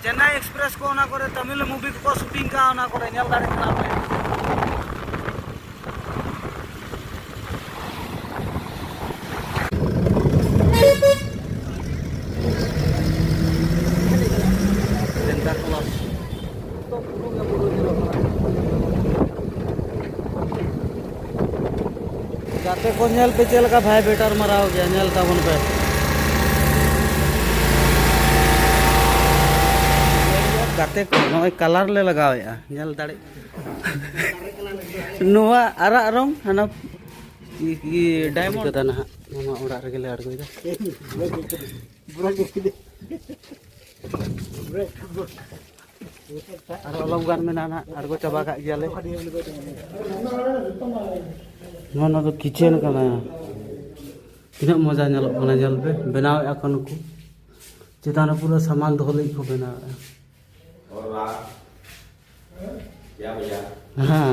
Chennai express को ओना करे तमिल मूवी को शूटिंग का ओना करे नेल दाड़े कना पे सेंटा क्लॉज तो पुरु के पुरु नेलो जाते को नेल पे चल का भाई बेटर मरा हो गया नेल ताबन पे गाते को नय कलर ले लगावेया नेल दाड़े नोवा आरा रंग हना डायमंड कदा ना मामा ओड़ा रे गेले अड़गोइदा और अलग गान में ना अड़गो चाबा का गयाले ना तो किचन कना तीना मजा नेलो कना जल पे बनावे अखन को चेतान पूरा सामान धोले को बनावे क्या भैया हाँ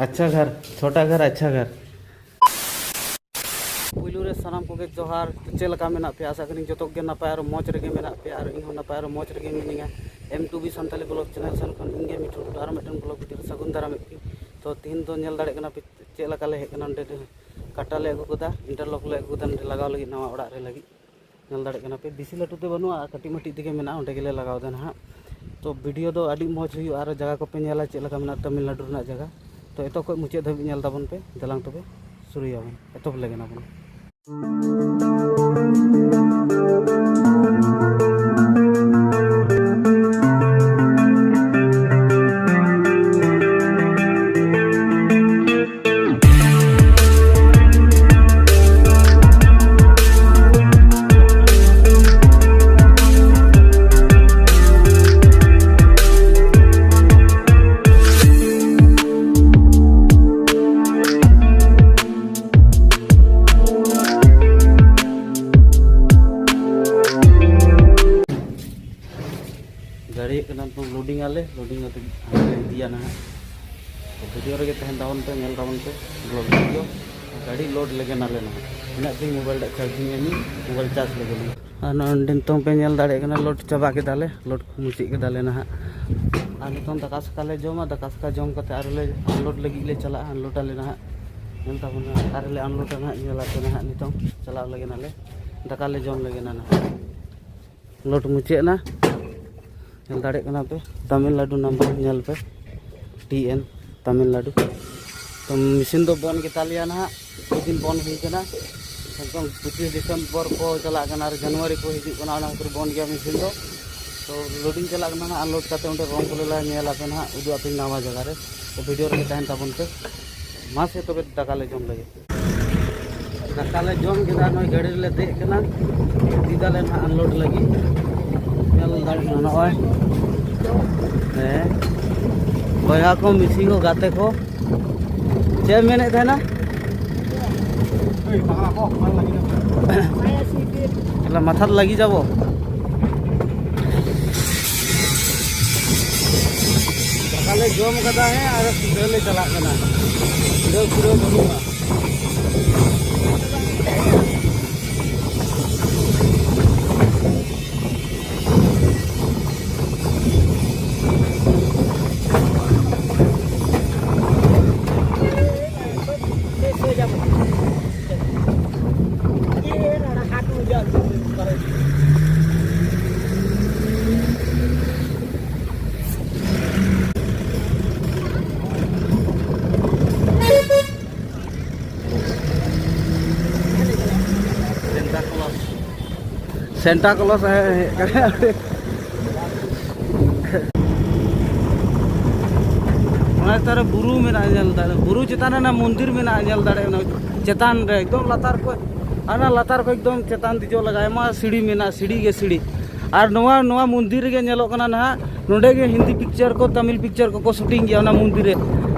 अच्छा घर छोटा घर अच्छा घर पुलू रे सनाम को जोहार चेलका मेना पे आशा करी जतो के नपाय और मौज रेगे मेना पे और इन नपाय और मौज रेगे मिनिंगा M2B संताली ब्लॉग चैनल सन खन इंगे मिठू और मेटन ब्लॉग भितर सगुन दारा मेकी तो तीन दो नेल दाड़े कना पे चेलका ले हेकना नडे काटा ले अगु कोदा इंटरलॉक ले अगु दन लगाव लगी नवा ओड़ा रे लगी नेल दाड़े कना पे बिसी लटू ते बनुआ कटी मटी दिगे मेना ओंडे गेले लगाव दन हा तो वीडियो दो अड़ी मौज हुई और जगह को पे नेला चेलका मेना तमिलनाडु रना जगह तो एतो को मुचे धबी नेल ताबन पे दलांग तबे सुरुयाबन एतो लेगेना बन गाड़ी तो लोडिंग आले लोडिंग दिया ना तो वीडियो रे तहन दावन पे नेल दावन पे ब्लॉग वीडियो गाड़ी लोड लगे ना लेना इना दिन mobile charging any mobile charge लगे ना नंदिन तो पे नेल दाड़े कना लोड चाबा के दाले लोड मुची के दाले ना आ नितों दका सका ले जोमा दका सका जोम कते आर ले अनलोड लगी ले चला अनलोड आले ना नेल ताबन आर ले अनलोड ना नेला पे ना नितों चला लगे ना ले दका ले जोम लगे ना लोड मुचे ना नेल दाड़े कना पे तमिलनाडु नंबर नेल पे TN तमिलनाडु तो मशीन दो बन के तालिया ना एक दिन बन हुई कना एकदम 25 दिसंबर को चला कना और जनवरी को हिजु कना ना फिर बन गया मशीन दो तो लोडिंग चला कना ना अनलोड करते उनटे रंग को लेला नेला पे ना उदु अपनी नवा जगह रे तो वीडियो रे तहन ताबन पे मा से तो दका ले जम लगे दका ले जम के दा नय गाड़ी ले दे कना दीदा ले ना अनलोड लगी नेल दाड़े ना नय बया को मिसी को गाते को चे मेने थे ना माथा लगी जाबो सकाले जम कदा है और सीधे ले चला कना सीधे पूरे बनुआ सेंटा क्लॉज है तारे बुरु में बुरु चितान ना मंदिर में चेतान रे एकदम लातार को आना लातार को एकदम चेतान दिजो लगा मा सीढ़ी में सीढ़ी के सीढ़ी और नवा मंदिर के नेलो कना ना नोडे के हिंदी पिक्चर को तमिल पिक्चर को शूटिंग गया ना मंदिर रे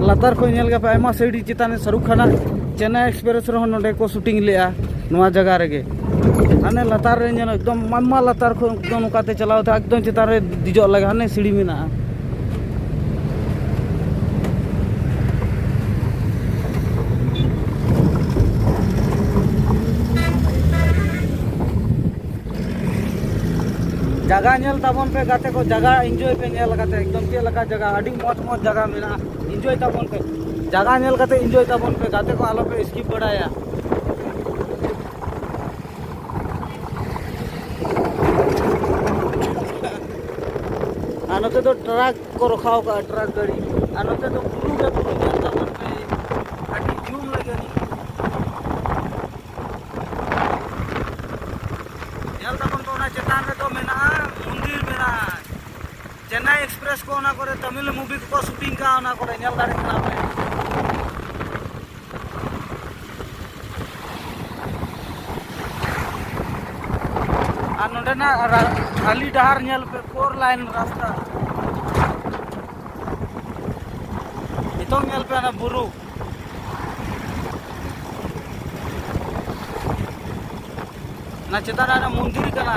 लातार को नेल के आयमा सीढ़ी चितान शाहरुख खान चेन्नई एक्सप्रेस रे नोडे को शूटिंग लेआ नवा जगह रे हाने लातार रे एकदम मामा लातार को एकदम नोकाते चलाव था एकदम चितान रे दिजो लगा हाने सीढ़ी में जगह नेल ताबन पे गाते को जगह एंजॉय पे नेल गाते एकदम के लगा जगह अड़ी मौज मौज जगह मेना एंजॉय ताबन पे जगह नेल गाते एंजॉय ताबन पे गाते को आलो पे स्किप बड़ाया आनोते तो ट्रक को रखाव का ट्रक गाड़ी आनोते तो बुरु के बुरु नेल ताबन पे अड़ी जूम लगे नी नेल ताबन तो ना चेतान रे तो मेना मंदिर मेना चेन्नई एक्सप्रेस को ना करे तमिल मूवी को शूटिंग का ना करे नेल दाड़े ना पे आ नोडे ना खाली डहार नेल पे 4 लाइन रास्ता इतो नेल पे ना बुरु ना चेतान ना मंदिर कना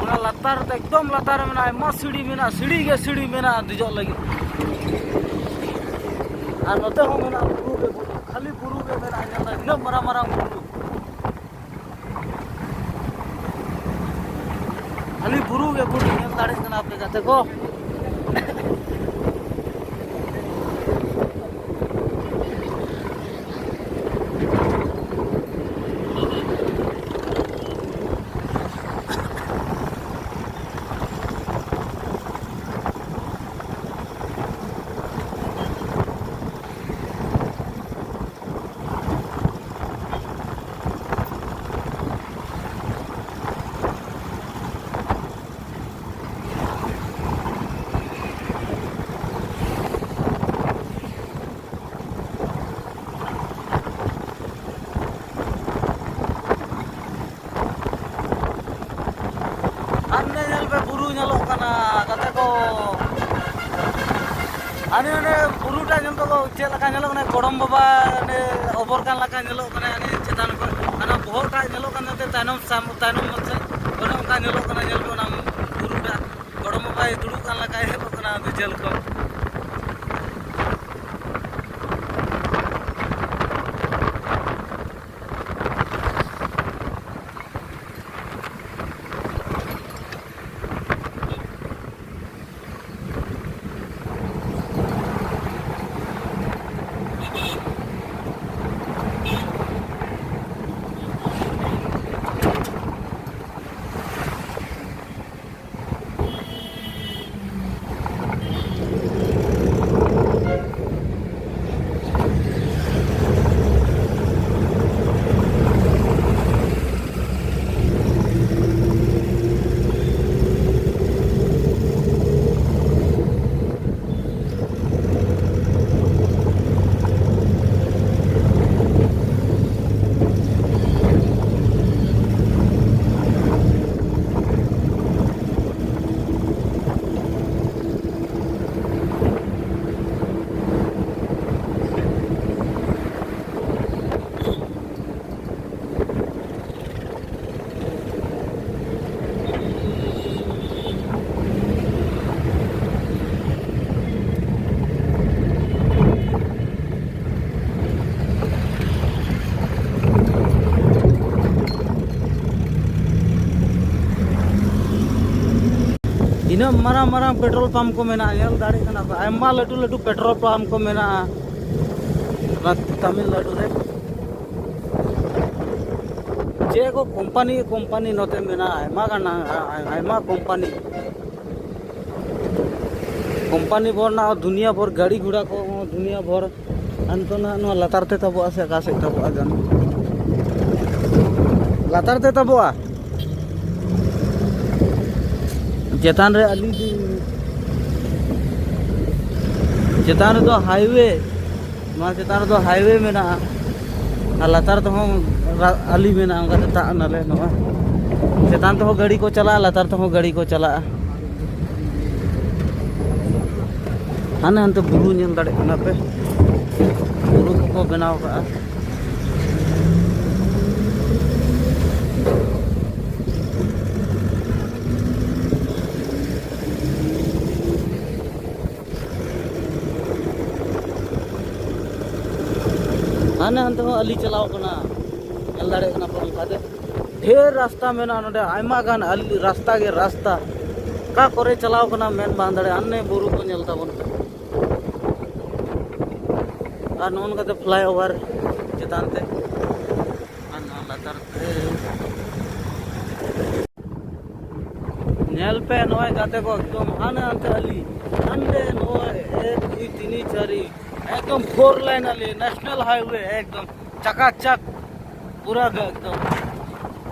उना लतार तो एकदम लतार में आयमा सीढ़ी में सीढ़ी में दिजो लगी और नोते हो में बुरु के बुरु खाली बुरु के में इतना मरा मरा बुरु खाली बुरु के बुरु नेल दाड़े कना पे गाते को आने आने बुरुटा जन तो चेक लगा नेलो कने गोड़म बाबा ने ओवर कान लगा नेलो कने आने चेतान को आना बोटा नेलो कने ते तायनम मत ओने उनका नेलो कने नेल को नाम बुरुटा गोड़म बाबा दुडु कान लगा हे कना जेल को ina marang-marang petrol pump ko mena nyel dari kana aima latu petrol pump ko mena Tamil Nadu re je ko company note mena aima kana aima company bor na दुनिया भर गाड़ी घोड़ा को दुनिया भर अंतना no latar te tabo ase ka se tabo agan latar te tabo a चेतान रे अली चेतान तो highway चेतान तो हाईवे में ना लतार तो अली में ना नाले चेतान तो गाड़ी को चला लतार तो गाड़ी को चला हाने हनते बुरु नेल दाड़े कना पे बुरु को बनाव का हाने हनते अली चलाव कना नेल दाड़े कना पर ढेर रास्ता में ना नोडे आयमा गान अली रास्ता के रास्ता अका करे चलाव कना मेन बांध दाड़े अन्ने बुरु को नेल ताबन पे और नोन का फ्लाई ओवर चेतान ते लातार ते नेल पे नोय गाते को एकदम हाने अंते अली अंडे नोय 1 2 3 4 एकदम 4 लाइन अली नेशनल हाईवे एकदम चकाचक पूरा एकदम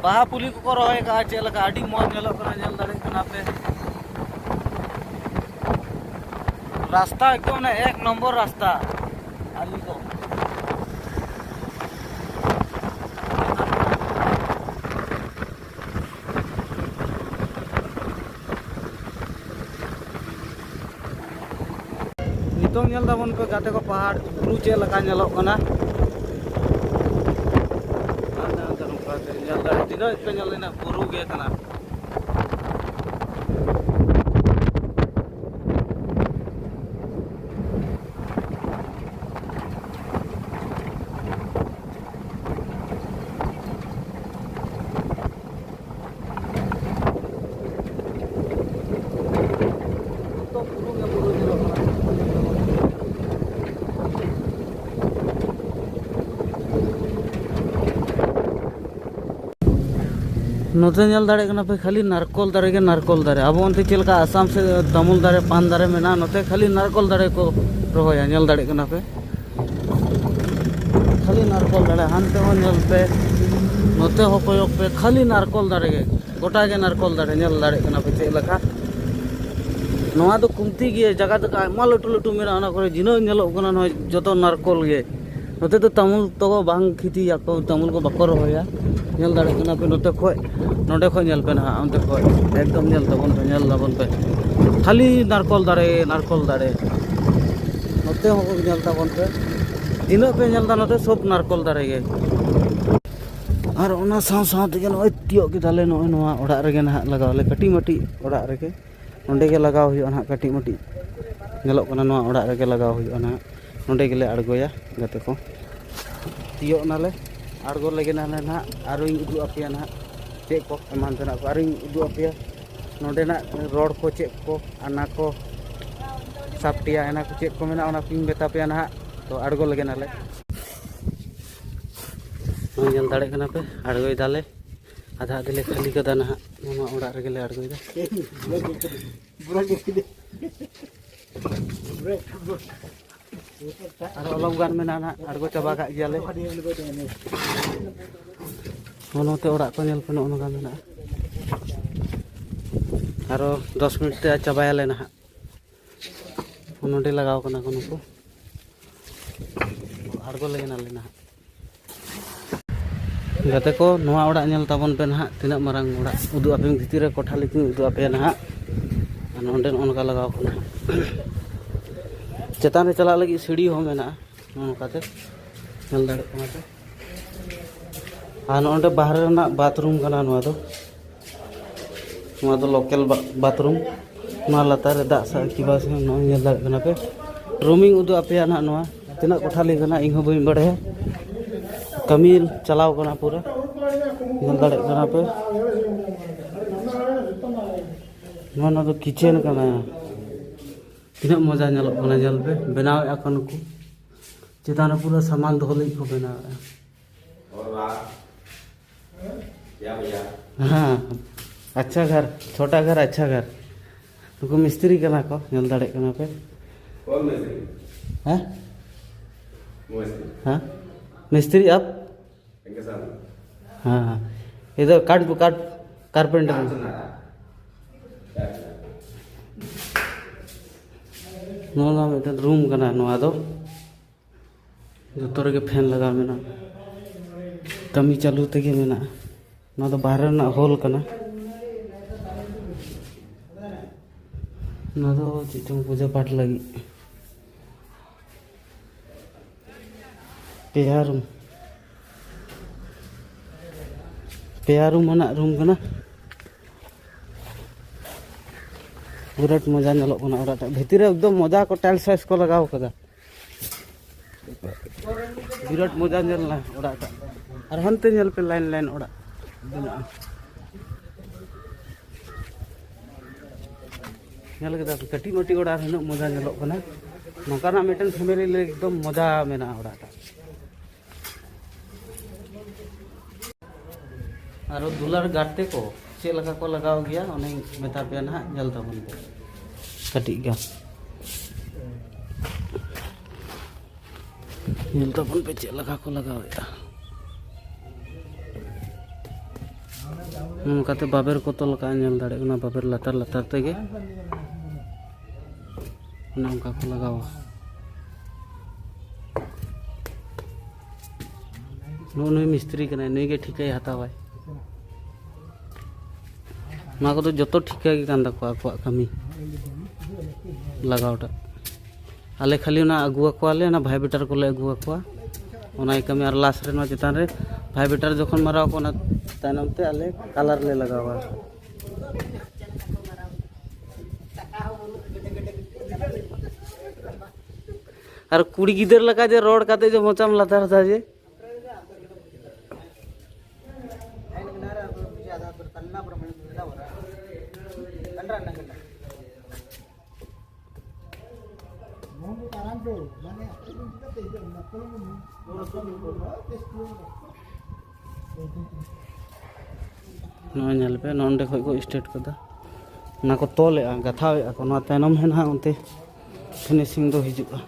बाहा पुली को रोए का चेलका अडी मौज नेलो कना नेल दाड़े कना पे रास्ता एकदम ना 1 नंबर रास्ता अली को नितों नेल दाबन पे गाते को पहाड़ बुरु चे लगा नेलो कना तीनों पे नेलना बुरु गे कना नोते नेल दाड़े कना पे खाली नारकोल दारे के नारकोल दारे अब अंते चलका आसाम से तमुल दारे पान दारे मेना नोते खाली नारकोल दारे को रोया नेल दाड़े कना पे खाली नारकोल दारे हानते हो नेल पे नोते हो कोयक पे खाली नारकोल दारे के गोटा के नारकोल दारे नेल दाड़े कना पे चलका नोआ तो कुमती गे जगह तो आयमा लटू लटू मेरा ओना करे जिनो नेलो कना न जतो नारकोल गे नोते तो तमुल तो बांग खिती याको तमुल को बको रोया नेल दाड़े कना पे नोते खोय नोडे खोय नेल पे ना अंते खोय एकदम नेल तबन पे नेल लाबन पे खाली नारकोल दाड़े नोते हो नेल तबन पे दिनो पे नेल दा नोते सब नारकोल दाड़े गे और ओना साव साव ते नोय तियो के दाले नोय नोआ ओडा रेगे ना लगावले कटी मटी ओडा रेगे नोंडे के लगाव हुयो ना कटी मटी नेलो कना नोआ ओडा रेगे लगाव हुयो ना नोंडे गेले अड़गोया गाते को तियो नाले अड़गो लगे ना ना आरो उदू अपिया ना चे को एमान तना को आरो उदू अपिया नोंडे ना रोड को चे को आना को सापटिया एना को चे को मेना ओना पिंग बेता पिया ना तो अड़गो लगे नाले नोंजल दाड़े कना पे अड़गोय दाले आधा दिले खाली कदा ना मामा ओडा रे गेले अड़गोय दा और अलग गान में ना अड़गो चाबा का गियाले नोते ओडा को नेल पे नोगा मेना और 10 मिनट ते चाबायाले ना नोडे लगाव कना को नुको अड़गो लगे नाले ना गाते को नोआ ओडा नेल ताबन पे ना तिना मारंग ओडा उदु आपे भितिर रे कोठा लेकिन उदु आपे ना नोंडे ओनका लगाव कना चेतान चला लगी सीढ़ी हो मेना नोकाते नेल दाड़े कना पे आ नोंडे बाहर ना बाथरूम कना नोआ दो लोकल बाथरूम नोआ लातार दा सा किबा से नो नेल दाड़े कना पे रूमिंग उदु आपे ना नोआ तिना कोठा ले कना इन हो बई बड़े कमी चलाव कना पूरा नेल दाड़े कना पे नोना तो किचन कना तीना मजा नेलो कना जल पे बनाव एखन को चेतान पूरा सामान दो लई को बनाव और वाह क्या भैया हां अच्छा घर छोटा घर अच्छा घर तुको मिस्त्री कना को नेल दाड़े कना पे कौन मिस्त्री हैं हां मिस्त्री आप इनके साथ हां इधर कारपेंटर नोना में रूम कना नोआ दो जोतर के फैन लगा मेना कमी चालू तेगे मेना ना तो बाहर ना होल कना ना तो चितंग पूजा पाठ लगी पेया रूम ना रूम कना विराट मजा नेलो कना ओडा भितर एकदम मजा को टाइल्स साइज को लगाव कदा विराट मजा नेलना ओडा और हनते नेल पे लाइन लाइन ओडा nyal kita kati mati oda hinu moja nyelok kana nongkana meten family le ekdom moja mena oda ta aro dular garte ko चे लगा को लगाओ गया उन्हें मेता पे ना जल तबन पे कटी गया जल तबन पे चे लगा को लगाओ या काते बाबेर को तो लगा जल दाड़े उना बाबेर लतार लतार तेगे उना उनका को लगाओ नुई मिस्त्री कना नुई के ठिकाई हतावाय ना को तो जो ठिका को कमी लगावटा आले खाली ना अगुआ कोले ना भाई बेटार को ले अगुआ को कमी और लास्ट रे ना चितान रे भाई बेटार जखन माराव को ना तायनम ते आले कलर ले लगावा और कुड़ी गिदर लगा जे रोड काते जो मोचाम लतार था जे पे नोंडे खो को स्टेट कदा ना को तोले गथावे को ना तैनम है ना उनते फिनिशिंग दो हिजुआ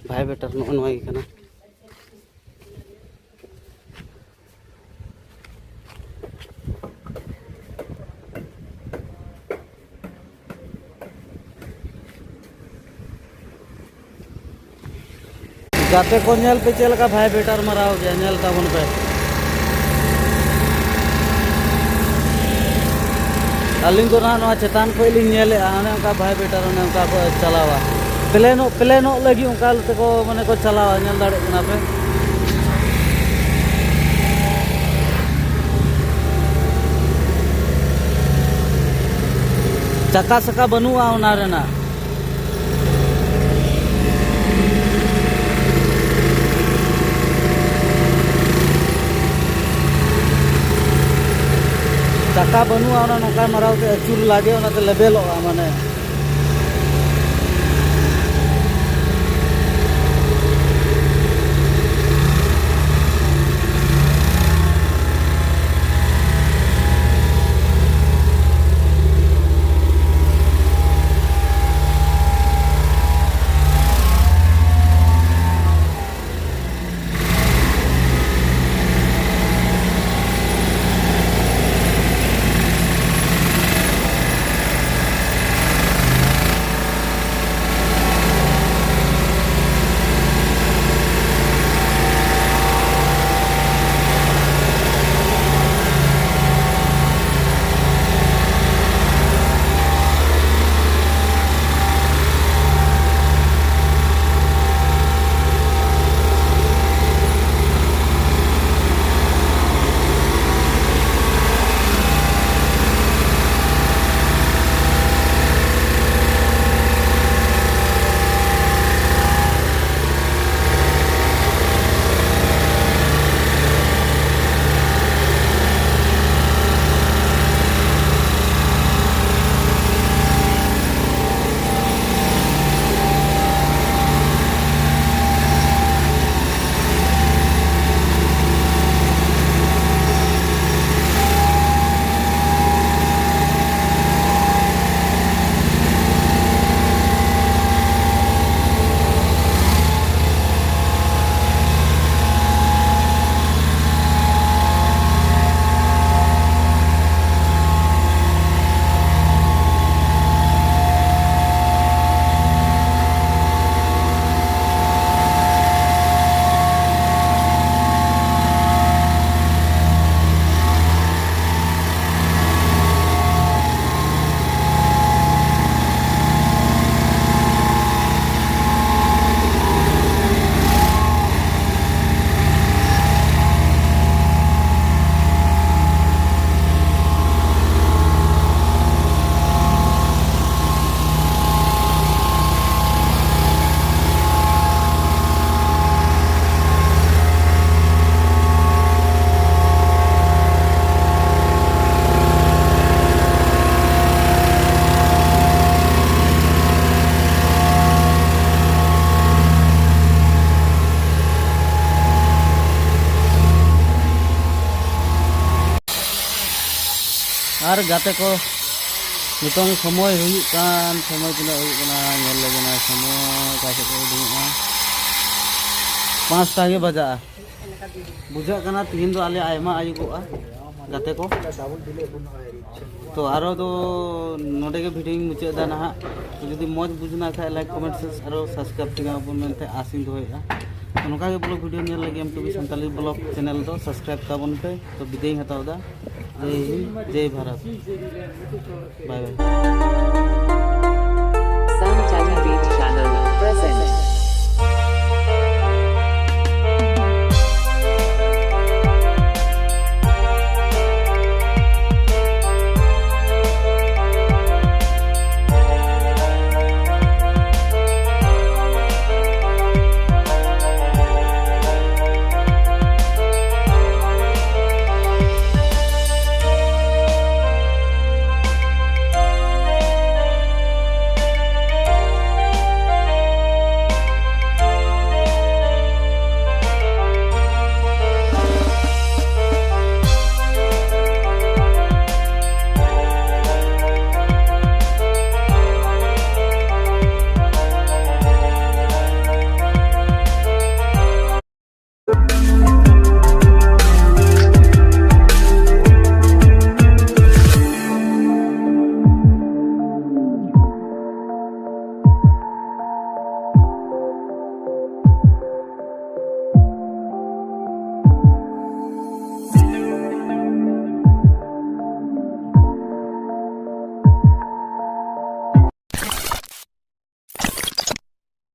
भाई बेटार नई कना गाते को नेल पे चल का भाई बेटार मराव गया नेल तबन पे अलिंग तो ना चेतान को नेले उनका भाई बेटार उनका चलावा प्लेनो लगी उनका को माने को चलावा नेल दाड़े कना पे चक्का सका बनुआ उना रेना चक्का बनुआ उना नोका मराव ते अचूर लागे उना ते लेबेलोगा माने और गाते को नितों समय हुई कान समय तना हुई कना नेल लगना समय कासे को उडुङा 5टा गे बजा बुझा कना तीन दो आले आयमा आयुगोआ गाते को तो आरो तो नोडे के वीडियो मुचे दा ना तो जदि मौज बुझना खाय लाइक कमेंट से आरो सब्सक्राइब तिगा अपन मेनते आसिन दोया तो नोका के ब्लॉग वीडियो नेल लगे एमटीवी संताली ब्लॉग चैनल दो सब्सक्राइब ताबन पे तो विदाई हताव दा जय हिंद जय भारत बाय बाय।